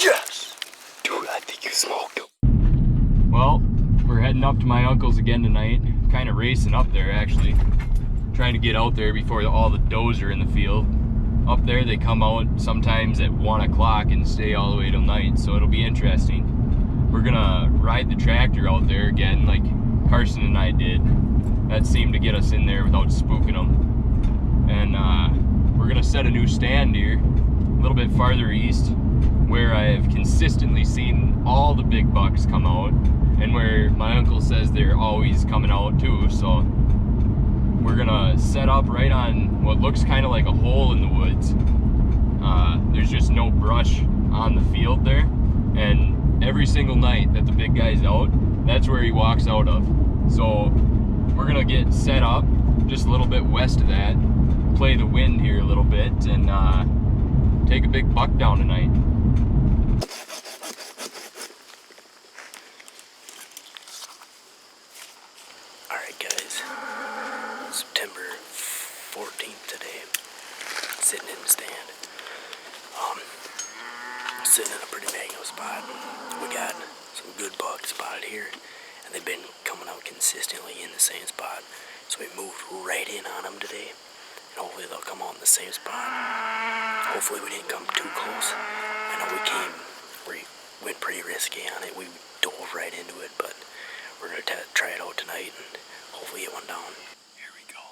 Yes! Dude, I think you smoked him. Well, we're heading up to my uncle's again tonight. Kind of racing up there, actually. Trying to get out there before all the does are in the field. Up there, they come out sometimes at 1 o'clock and stay all the way till night, so it'll be interesting. We're gonna ride the tractor out there again like Carson and I did. That seemed to get us in there without spooking them. And we're gonna set a new stand here, a little bit farther east, where I have consistently seen all the big bucks come out, and where my uncle says they're always coming out too. So we're gonna set up right on what looks kind of like a hole in the woods. There's just no brush on the field there, and every single night that the big guy's out, that's where he walks out of. So we're gonna get set up just a little bit west of that, play the wind here a little bit, and take a big buck down tonight. Alright guys, September 14th today, sitting in the stand. Sitting in a pretty mango spot. We got some good bucks spotted here, and they've been coming out consistently in the same spot. So we moved right in on them today, and hopefully they'll come out in the same spot. Hopefully we didn't come too close. I know we went pretty risky on it. We dove right into it, but we're gonna try it out tonight and hopefully get one down. Here we go.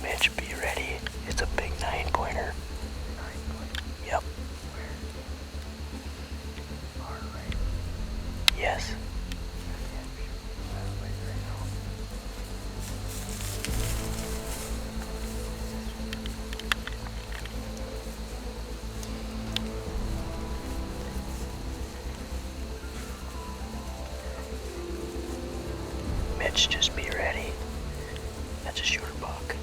Mitch, be ready. It's a big 9-pointer. Yep. Yes. Mitch, just be ready. That's a shorter buck.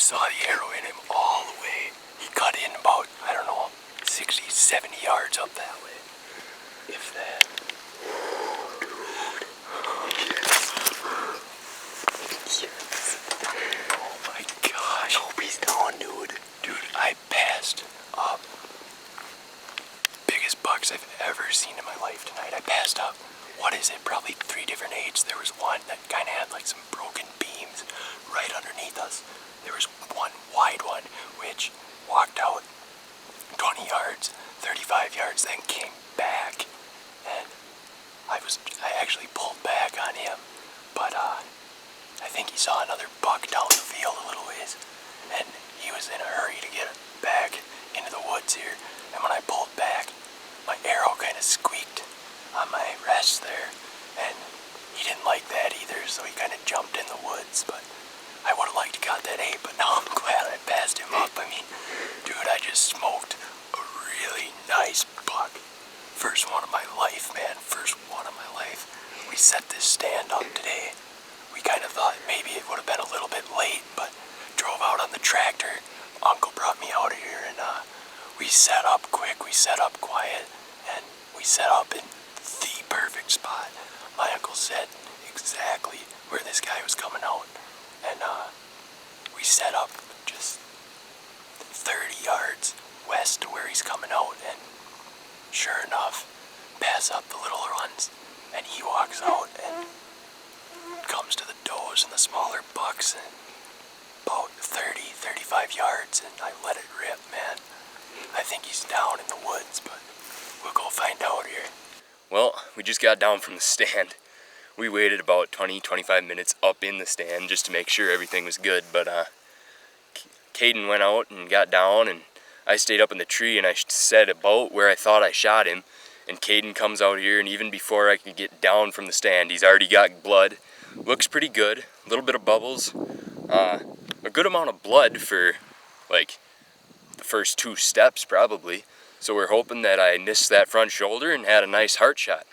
saw the arrow in him all the way. He cut in about, I don't know, 60, 70 yards up that way. If that. Oh my gosh. Hope he's gone, dude. Dude, I passed up biggest bucks I've ever seen in my life tonight. I passed up, what is it, probably 3 different aids. There was one that kind of had like some broken beams right underneath us. There was one wide one which walked out 20 yards, 35 yards, then came back, and I actually pulled back on him, but I think he saw another buck down the field a little ways, and he was in a hurry to get back into the woods here, and when I pulled back, my arrow kind of squeaked on my rest there, and he didn't like that either, so he kind of jumped in the woods, but I would have liked to got that 8, but now I'm glad I passed him up. I mean, dude, I just smoked a really nice buck. First one of my life, man, first one of my life. We set this stand up today. We kind of thought maybe it would have been a little bit late, but drove out on the tractor. Uncle brought me out here, and we set up quick, we set up quiet, and we set up in the perfect spot. My uncle said exactly where this guy was coming out, and we set up just 30 yards west to where he's coming out, and sure enough, pass up the little runs, and he walks out and comes to the does and the smaller bucks, and about 30, 35 yards, and I let it rip, man. I think he's down in the woods, but we'll go find out here. Well, we just got down from the stand. We waited about 20-25 minutes up in the stand just to make sure everything was good, but Caden went out and got down, and I stayed up in the tree, and I set about where I thought I shot him, and Caden comes out here, and even before I could get down from the stand, he's already got blood. Looks pretty good, a little bit of bubbles, a good amount of blood for like the first 2 steps probably, so we're hoping that I missed that front shoulder and had a nice heart shot.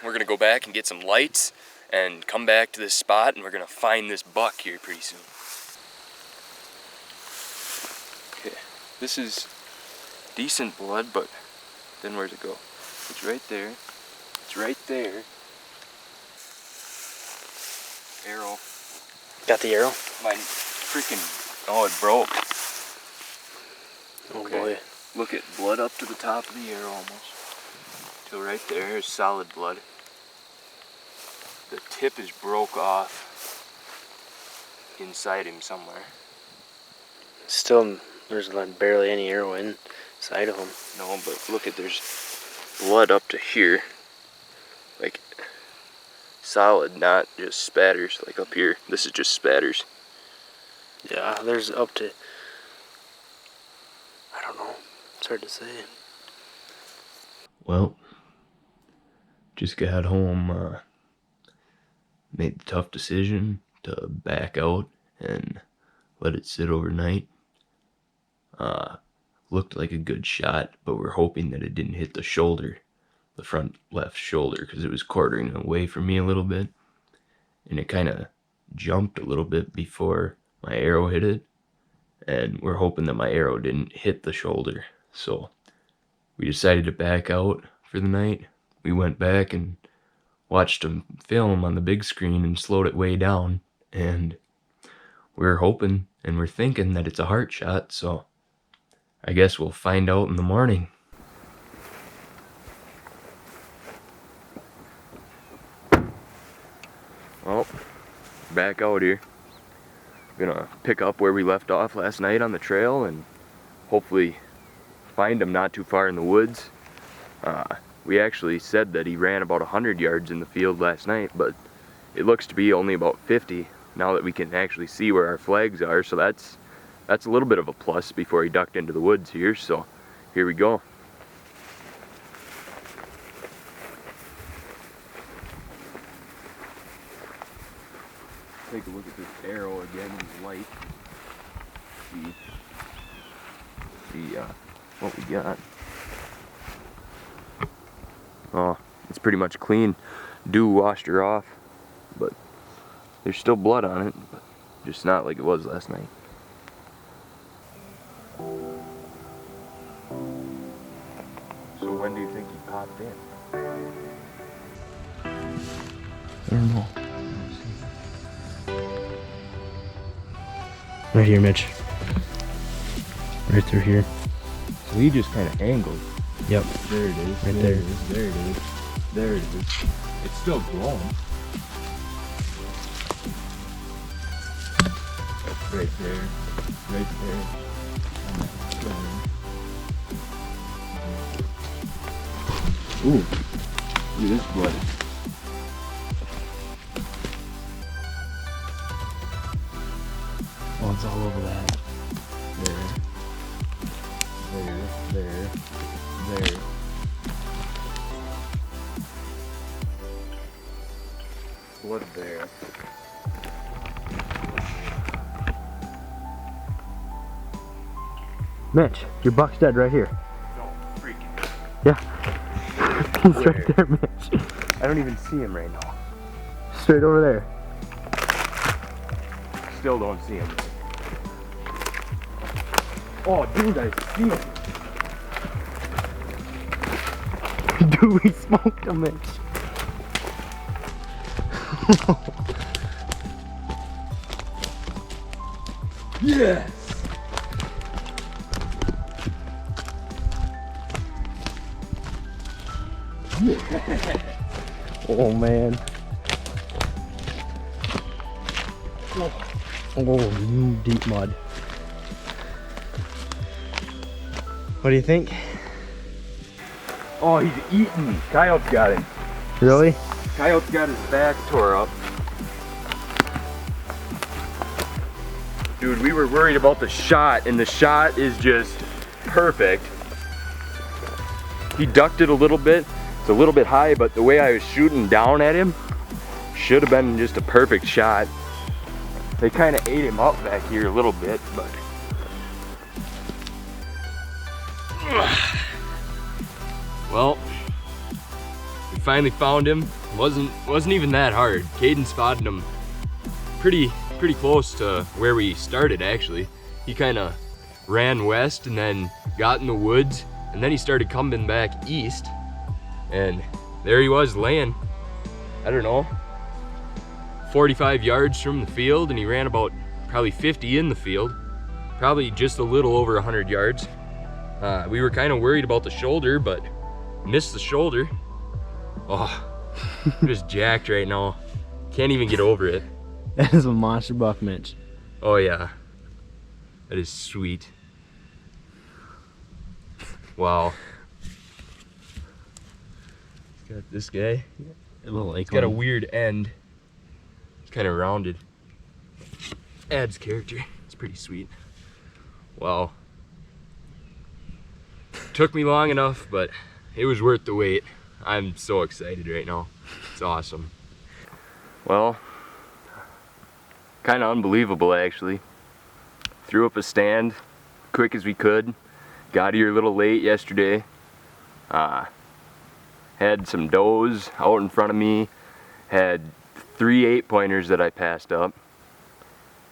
We're gonna go back and get some lights and come back to this spot, and we're gonna find this buck here pretty soon. Okay, this is decent blood, but then where's it go? It's right there. It's right there. Arrow. Got the arrow? My freaking, oh, it broke. Oh Okay. boy. Look at blood up to the top of the arrow almost. Till right there is solid blood. The tip is broke off inside him somewhere. Still, there's like barely any arrow inside of him. No, but look at, there's blood up to here. Like, solid, not just spatters like up here. This is just spatters. Yeah, there's up to, I don't know, it's hard to say. Well, just got home, made the tough decision to back out and let it sit overnight. Looked like a good shot, but we're hoping that it didn't hit the shoulder, the front left shoulder, because it was quartering away from me a little bit, and it kind of jumped a little bit before my arrow hit it, and we're hoping that my arrow didn't hit the shoulder. So we decided to back out for the night. We went back and watched a film on the big screen and slowed it way down, and we're hoping and we're thinking that it's a heart shot, so I guess we'll find out in the morning. Well, back out here. Gonna pick up where we left off last night on the trail and hopefully find him not too far in the woods. We actually said that he ran about 100 yards in the field last night, but it looks to be only about 50 now that we can actually see where our flags are, so that's a little bit of a plus before he ducked into the woods here, so here we go. Take a look at this arrow again in the light. See what we got. Oh, it's pretty much clean. Dew washed her off but there's still blood on it, but just not like it was last night. So when do you think he popped in? I don't know. Right here, Mitch. Right through here. So he just kind of angled. Yep. There it is. Right there. there. It is. There it is. There it is. It's still glowing. Right there. Right there. Ooh. Look at this blood. Oh, it's all over that. There. Blood there. Mitch, your buck's dead right here. No, freaking. Yeah. He's Where? right there, Mitch. I don't even see him right now. Straight over there. Still don't see him. Oh, dude, I see him. Dude, we smoked him, Mitch. Yes! Oh, man. Oh, deep mud. What do you think? Oh, he's eating. Coyote's got him. Really? Coyote's got his back tore up. Dude, we were worried about the shot, and the shot is just perfect. He ducked it a little bit. It's a little bit high, but the way I was shooting down at him should have been just a perfect shot. They kind of ate him up back here a little bit, but well, we finally found him. Wasn't even that hard. Caden spotted him pretty close to where we started actually. He kind of ran west and then got in the woods, and then he started coming back east, and there he was laying, I don't know, 45 yards from the field, and he ran about probably 50 in the field, probably just a little over 100 yards. We were kind of worried about the shoulder, but missed the shoulder. Oh, I'm just jacked right now. Can't even get over it. That is a monster buck, Mitch. Oh yeah, that is sweet. Wow. Got this guy. A little It's got a weird end. It's kind of rounded. Adds character. It's pretty sweet. Wow. Took me long enough, but it was worth the wait. I'm so excited right now. It's awesome. Well, kind of unbelievable actually. Threw up a stand quick as we could. Got here a little late yesterday. Had some does out in front of me. Had 3 8-pointers that I passed up.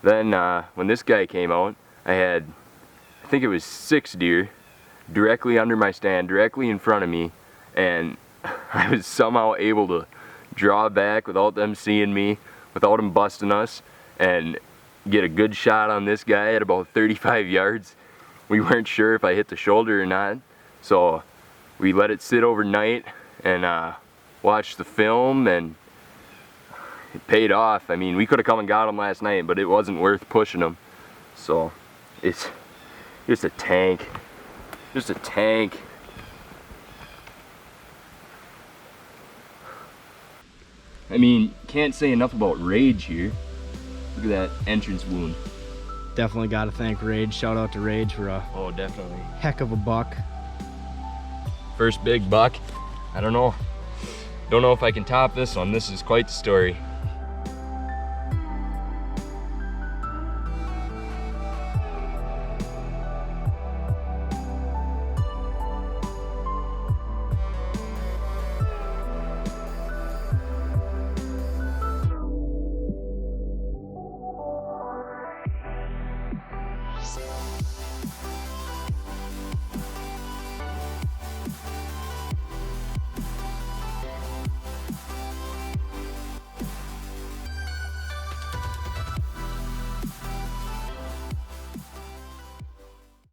Then when this guy came out, I had, I think it was 6 deer directly under my stand, directly in front of me, and I was somehow able to draw back without them seeing me, without them busting us, and get a good shot on this guy at about 35 yards. We weren't sure if I hit the shoulder or not, so we let it sit overnight and watched the film, and it paid off. I mean, we could have come and got him last night, but it wasn't worth pushing him. So it's just a tank. Just a tank. I mean, can't say enough about Rage here. Look at that entrance wound. Definitely got to thank Rage. Shout out to Rage for a Oh, definitely. heck of a buck. First big buck. I don't know. Don't know if I can top this one. This is quite the story.